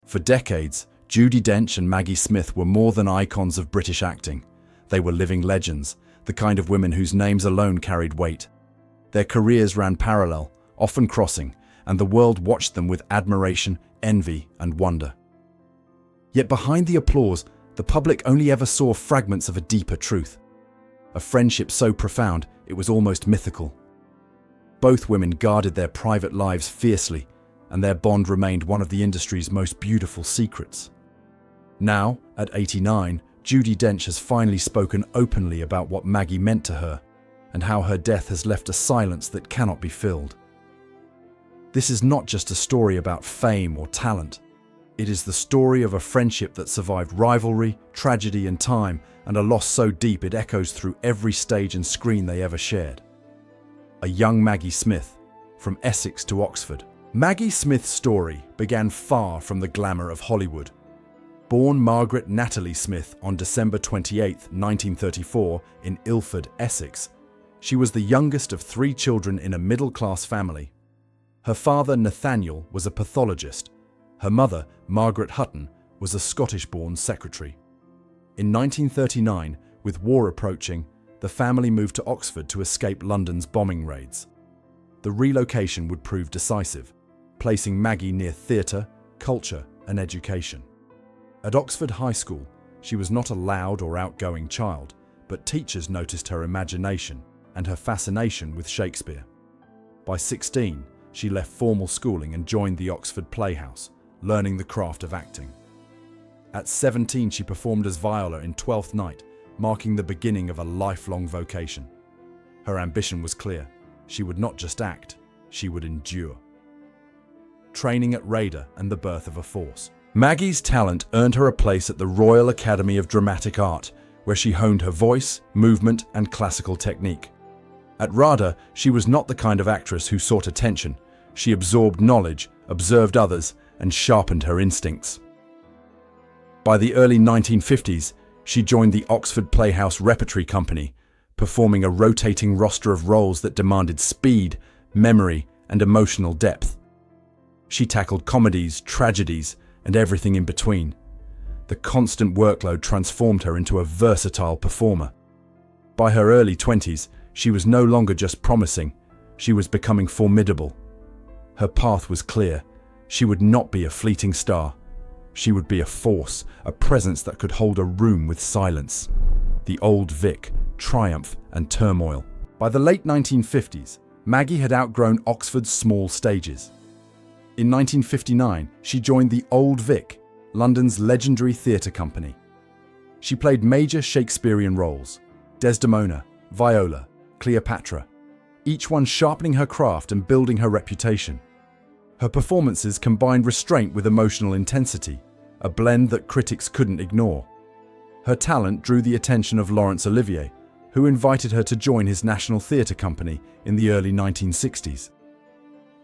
For decades, Judi Dench and Maggie Smith were more than icons of British acting. They were living legends, the kind of women whose names alone carried weight. Their careers ran parallel, often crossing, and the world watched them with admiration, envy, and wonder. Yet behind the applause, the public only ever saw fragments of a deeper truth. A friendship so profound, it was almost mythical. Both women guarded their private lives fiercely, and their bond remained one of the industry's most beautiful secrets. Now, at 89, Judi Dench has finally spoken openly about what Maggie meant to her, and how her death has left a silence that cannot be filled. This is not just a story about fame or talent. It is the story of a friendship that survived rivalry, tragedy, and time, and a loss so deep it echoes through every stage and screen they ever shared. A young Maggie Smith, from Essex to Oxford. Maggie Smith's story began far from the glamour of Hollywood. Born Margaret Natalie Smith on December 28, 1934, in Ilford, Essex, she was the youngest of 3 children in a middle-class family. Her father, Nathaniel, was a pathologist. Her mother, Margaret Hutton, was a Scottish-born secretary. In 1939, with war approaching, the family moved to Oxford to escape London's bombing raids. The relocation would prove decisive, placing Maggie near theatre, culture, and education. At Oxford High School, she was not a loud or outgoing child, but teachers noticed her imagination and her fascination with Shakespeare. By 16, she left formal schooling and joined the Oxford Playhouse, learning the craft of acting. At 17, she performed as Viola in Twelfth Night, marking the beginning of a lifelong vocation. Her ambition was clear. She would not just act, she would endure. Training at Raider and the birth of a force. Maggie's talent earned her a place at the Royal Academy of Dramatic Art, where she honed her voice, movement, and classical technique. At RADA, she was not the kind of actress who sought attention. She absorbed knowledge, observed others, and sharpened her instincts. By the early 1950s, she joined the Oxford Playhouse Repertory Company, performing a rotating roster of roles that demanded speed, memory, and emotional depth. She tackled comedies, tragedies, and everything in between. The constant workload transformed her into a versatile performer. By her early 20s, she was no longer just promising, she was becoming formidable. Her path was clear. She would not be a fleeting star. She would be a force, a presence that could hold a room with silence. The old Vic, triumph and turmoil. By the late 1950s, Maggie had outgrown Oxford's small stages. In 1959, she joined the Old Vic, London's legendary theatre company. She played major Shakespearean roles: Desdemona, Viola, Cleopatra, each one sharpening her craft and building her reputation. Her performances combined restraint with emotional intensity, a blend that critics couldn't ignore. Her talent drew the attention of Laurence Olivier, who invited her to join his National Theatre Company in the early 1960s.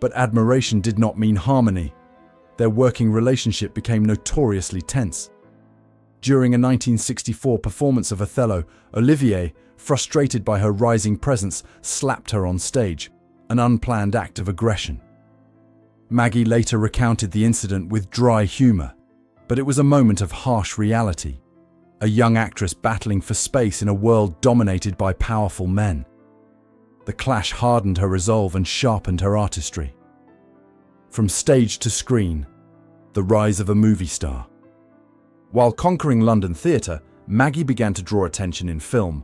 But admiration did not mean harmony. Their working relationship became notoriously tense. During a 1964 performance of Othello, Olivier, frustrated by her rising presence, slapped her on stage, an unplanned act of aggression. Maggie later recounted the incident with dry humor, but it was a moment of harsh reality. A young actress battling for space in a world dominated by powerful men. The clash hardened her resolve and sharpened her artistry. From stage to screen, the rise of a movie star. While conquering London theatre, Maggie began to draw attention in film.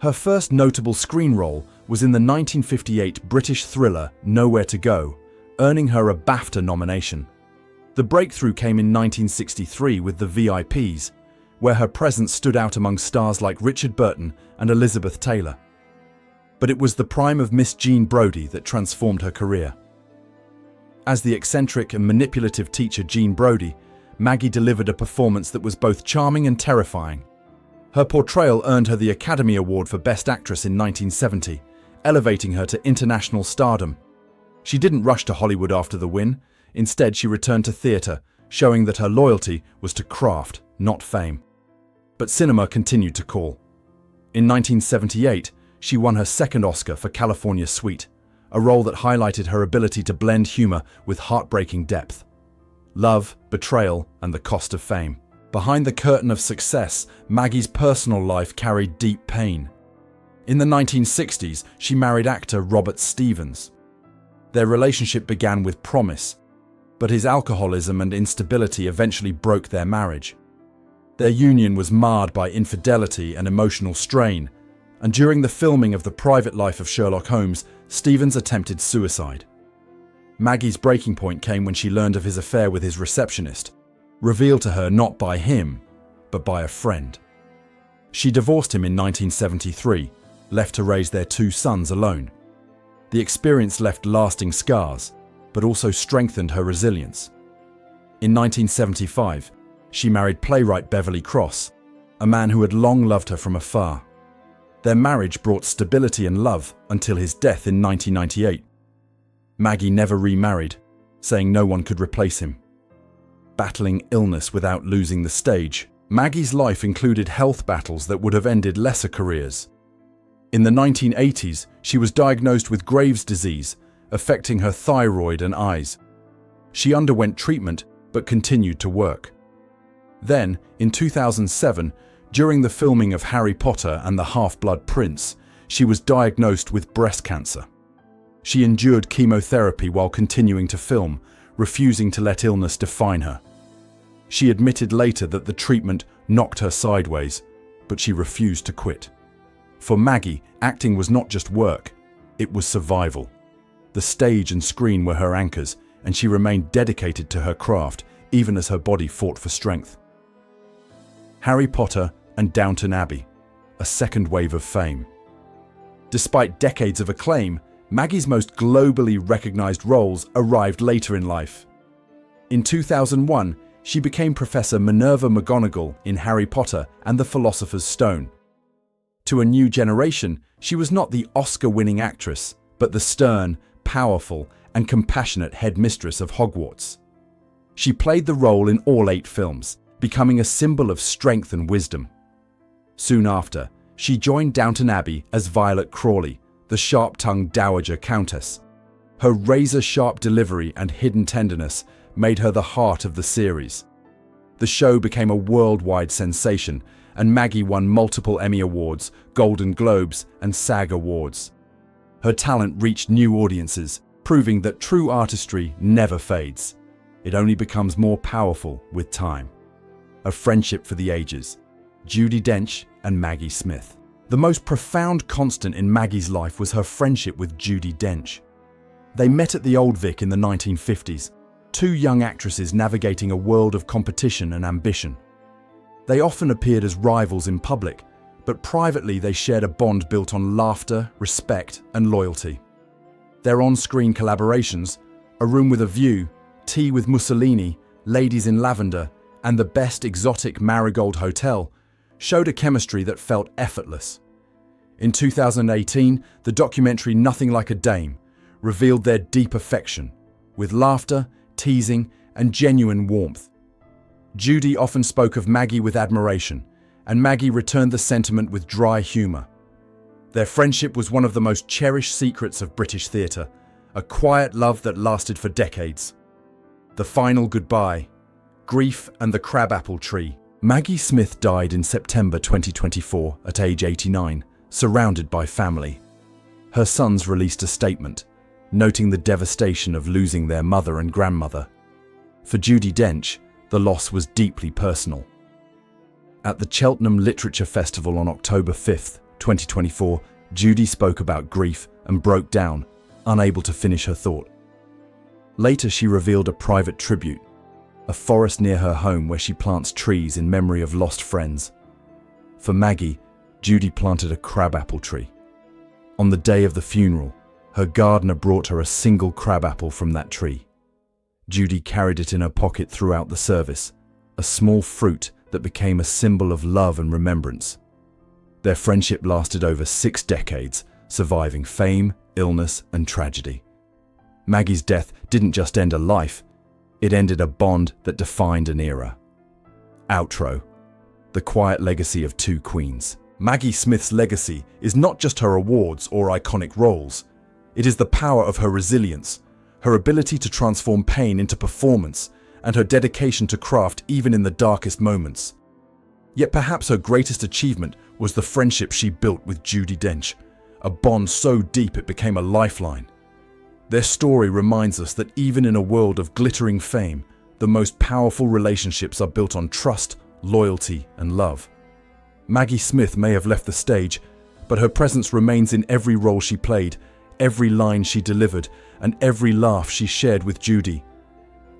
Her first notable screen role was in the 1958 British thriller Nowhere to Go, earning her a BAFTA nomination. The breakthrough came in 1963 with The VIPs, where her presence stood out among stars like Richard Burton and Elizabeth Taylor. But it was the prime of Miss Jean Brodie that transformed her career. As the eccentric and manipulative teacher Jean Brodie, Maggie delivered a performance that was both charming and terrifying. Her portrayal earned her the Academy Award for Best Actress in 1970, elevating her to international stardom. She didn't rush to Hollywood after the win. Instead, she returned to theatre, showing that her loyalty was to craft, not fame. But cinema continued to call. In 1978, she won her second Oscar for California Suite, a role that highlighted her ability to blend humor with heartbreaking depth. love, betrayal, and the cost of fame. Behind the curtain of success, Maggie's personal life carried deep pain. In the 1960s, she married actor Robert Stevens. Their relationship began with promise, but his alcoholism and instability eventually broke their marriage. Their union was marred by infidelity and emotional strain, and during the filming of The Private Life of Sherlock Holmes, Stevens attempted suicide. Maggie's breaking point came when she learned of his affair with his receptionist, revealed to her not by him, but by a friend. She divorced him in 1973, left to raise their 2 sons alone. The experience left lasting scars, but also strengthened her resilience. In 1975, she married playwright Beverly Cross, a man who had long loved her from afar. Their marriage brought stability and love until his death in 1998. Maggie never remarried, saying no one could replace him. Battling illness without losing the stage, Maggie's life included health battles that would have ended lesser careers. In the 1980s, she was diagnosed with Graves' disease, affecting her thyroid and eyes. She underwent treatment but continued to work. Then, in 2007, during the filming of Harry Potter and the Half-Blood Prince, she was diagnosed with breast cancer. She endured chemotherapy while continuing to film, refusing to let illness define her. She admitted later that the treatment knocked her sideways, but she refused to quit. For Maggie, acting was not just work, it was survival. The stage and screen were her anchors, and she remained dedicated to her craft, even as her body fought for strength. Harry Potter and Downton Abbey, a second wave of fame. Despite decades of acclaim, Maggie's most globally recognized roles arrived later in life. In 2001, she became Professor Minerva McGonagall in Harry Potter and the Philosopher's Stone. To a new generation, she was not the Oscar-winning actress, but the stern, powerful, and compassionate headmistress of Hogwarts. She played the role in all 8 films, becoming a symbol of strength and wisdom. Soon after, she joined Downton Abbey as Violet Crawley, the sharp-tongued Dowager Countess. Her razor-sharp delivery and hidden tenderness made her the heart of the series. The show became a worldwide sensation, and Maggie won multiple Emmy Awards, Golden Globes, and SAG Awards. Her talent reached new audiences, proving that true artistry never fades. It only becomes more powerful with time. A friendship for the ages. Judi Dench and Maggie Smith. The most profound constant in Maggie's life was her friendship with Judi Dench. They met at the Old Vic in the 1950s, 2 young actresses navigating a world of competition and ambition. They often appeared as rivals in public, but privately they shared a bond built on laughter, respect, and loyalty. Their on-screen collaborations, A Room with a View, Tea with Mussolini, Ladies in Lavender, and The Best Exotic Marigold Hotel, showed a chemistry that felt effortless. In 2018, the documentary Nothing Like a Dame revealed their deep affection, with laughter, teasing, and genuine warmth. Judi often spoke of Maggie with admiration, and Maggie returned the sentiment with dry humour. Their friendship was one of the most cherished secrets of British theatre, a quiet love that lasted for decades. The final goodbye, grief and the crabapple tree. Maggie Smith died in September 2024 at age 89, surrounded by family. Her sons released a statement, noting the devastation of losing their mother and grandmother. For Judi Dench, the loss was deeply personal. At the Cheltenham Literature Festival on October 5, 2024, Judi spoke about grief and broke down, unable to finish her thought. Later, she revealed a private tribute, a forest near her home where she plants trees in memory of lost friends. For Maggie, Judi planted a crabapple tree. On the day of the funeral, her gardener brought her a single crabapple from that tree. Judi carried it in her pocket throughout the service, a small fruit that became a symbol of love and remembrance. Their friendship lasted over 6 decades, surviving fame, illness, and tragedy. Maggie's death didn't just end a life, it ended a bond that defined an era. Outro. The quiet legacy of 2 queens. Maggie Smith's legacy is not just her awards or iconic roles. It is the power of her resilience, her ability to transform pain into performance, and her dedication to craft even in the darkest moments. Yet perhaps her greatest achievement was the friendship she built with Judi Dench, a bond so deep it became a lifeline. Their story reminds us that even in a world of glittering fame, the most powerful relationships are built on trust, loyalty, and love. Maggie Smith may have left the stage, but her presence remains in every role she played, every line she delivered, and every laugh she shared with Judi.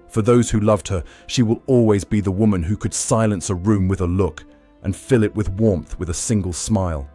For those who loved her, she will always be the woman who could silence a room with a look and fill it with warmth with a single smile.